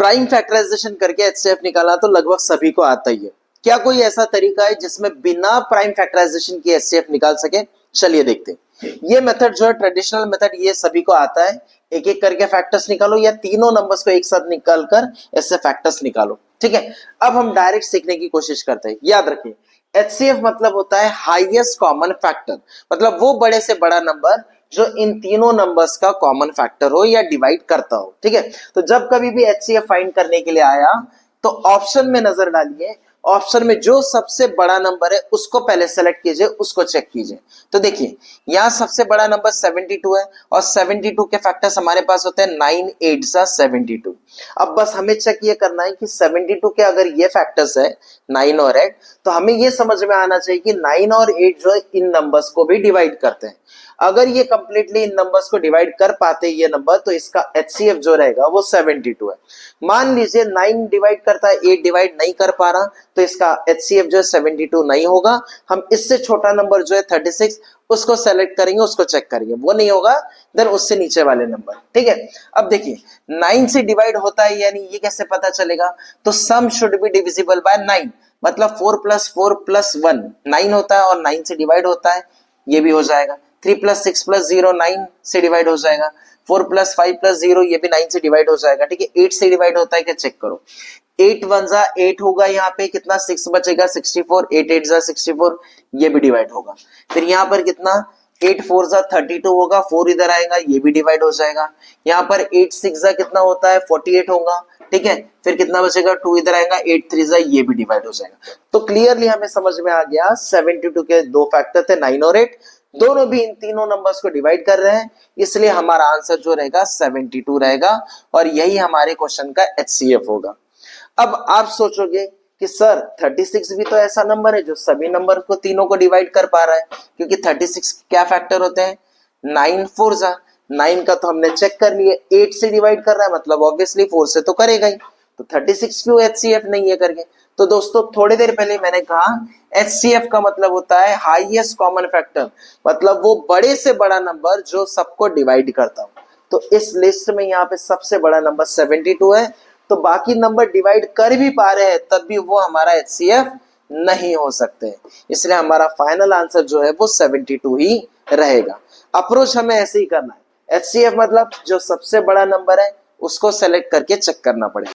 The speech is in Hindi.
प्राइम फैक्टराइजेशन करके एचसीएफ निकालना तो लगभग सभी को आता ही है। क्या कोई ऐसा तरीका है जिसमें बिना प्राइम फैक्टराइजेशन की एचसीएफ निकाल सके? चलिए देखते हैं। ये मेथड जो है ट्रेडिशनल मेथड, ये सभी को आता है। एक एक करके फैक्टर्स निकालो या तीनों नंबर्स को एक साथ निकाल कर ऐसे फैक्टर्स निकालो। ठीक है, अब हम डायरेक्ट सीखने की कोशिश करते हैं। याद रखिए, एचसीएफ मतलब होता है हाईएस्ट कॉमन फैक्टर, मतलब वो बड़े से बड़ा नंबर जो इन तीनों नंबर्स का कॉमन फैक्टर हो या डिवाइड करता हो। ठीक है, तो जब कभी भी एचसीएफ फाइंड करने के लिए आया तो ऑप्शन में नजर डालिए, ऑप्शन में जो सबसे बड़ा नंबर है उसको पहले सेलेक्ट कीजिए, उसको चेक कीजिए। तो देखिए यहाँ सबसे बड़ा नंबर 72 है और 72 के फैक्टर्स हमारे पास होते हैं 9 8 जा 72। अब बस हमें चेक ये करना है कि 72 के अगर ये फैक्टर्स है 9 और 8, तो हमें ये समझ में आना चाहिए कि 9 और 8 जो है इन नंबर्स को भी डिवाइड करते हैं। अगर ये कंप्लीटली इन नंबर्स को डिवाइड कर पाते ये नंबर, तो इसका एचसीएफ जो रहेगा वो 72 है। मान लीजिए 9 डिवाइड करता है, 8 डिवाइड नहीं कर पा रहा, तो इसका एचसीएफ जो है 72 नहीं होगा। हम इससे छोटा नंबर जो है 36 उसको सेलेक्ट करेंगे, उसको चेक करेंगे, वो नहीं होगा, देन उससे नीचे वाले नंबर। ठीक है, अब देखिए 9 से डिवाइड होता है यानी ये कैसे पता चलेगा? तो sum should be divisible by 9, मतलब 4 + 4 + 1 9 होता है और 9 से डिवाइड होता है, ये भी हो जाएगा। 3 + 6 + 0 9 से डिवाइड हो जाएगा। 4 + 5 + 0 ये भी 9 से डिवाइड हो जाएगा। ठीक है, 8 से डिवाइड होता है क्या, चेक करो। 8 1 जा 8 होगा, यहाँ पे कितना 6 बचेगा 64, 8 8 जा 64, ये भी डिवाइड होगा। फिर यहाँ पर कितना 8 4 जा 32 होगा, 4 इधर आएगा, ये भी डिवाइड हो जाएगा। यहाँ पर 8 6 जा कितना होता है 48 होगा। ठीक है, फिर कितना बचेगा 2 इधर आएगा, 8 3 जा ये भी डिवाइड हो जाएगा। तो क्लियरली हमें समझ में आ गया 72 के दो फैक्टर थे 9 और 8, दोनों भी इन तीनों नंबर्स को डिवाइड कर रहे हैं, इसलिए हमारा आंसर जो रहेगा 72 रहेगा और यही हमारे क्वेश्चन का एचसीएफ होगा। अब आप सोचोगे कि सर 36 भी तो ऐसा नंबर है जो सभी नंबर को तीनों को डिवाइड कर पा रहा है, क्योंकि 36 क्या फैक्टर होते हैं 9 4 जा 9 का तो हमने चेक कर लिया, 8 से डिवाइड कर रहा है मतलब ऑब्वियसली 4 से तो करेगा ही, तो 36 क्यों एचसीएफ नहीं है करके। तो दोस्तों थोड़ी देर पहले मैंने कहा एचसीएफ का मतलब होता है हाईएस्ट कॉमन फैक्टर, मतलब वो बड़े से बड़ा नंबर जो सबको डिवाइड करता हो। तो इस लिस्ट में यहाँ पे सबसे बड़ा नंबर 72 है, तो बाकी नंबर डिवाइड कर भी पा रहे हैं तब भी वो हमारा एचसीएफ नहीं हो सकते, इसलिए हमारा फाइनल आंसर जो है वो 72 ही रहेगा। अप्रोच हमें ऐसे ही करना है, एचसीएफ मतलब जो सबसे बड़ा नंबर है उसको सेलेक्ट करके चेक करना पड़ेगा।